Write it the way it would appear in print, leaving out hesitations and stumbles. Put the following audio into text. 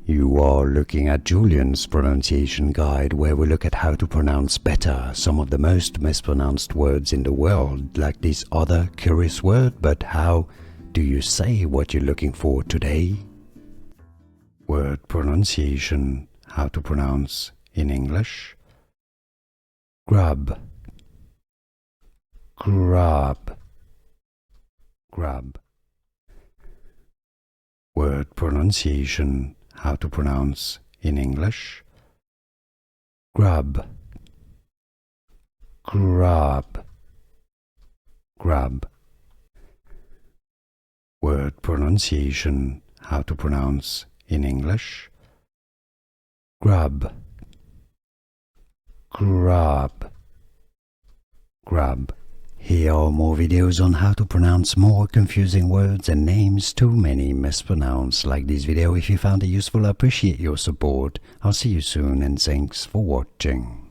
You are looking at Julian's pronunciation guide, where we look at how to pronounce better some of the most mispronounced words in the world, like this other curious word. But how do you say what you're looking for today? Word pronunciation, how to pronounce in English. Grub, grub, grub. Word pronunciation, how to pronounce in English. Grub, grub, grub. Word pronunciation, how to pronounce in English. Grub, grub, grub. Here are more videos on how to pronounce more confusing words and names too many mispronounced. Like this video if you found it useful. I appreciate your support. I'll see you soon and thanks for watching.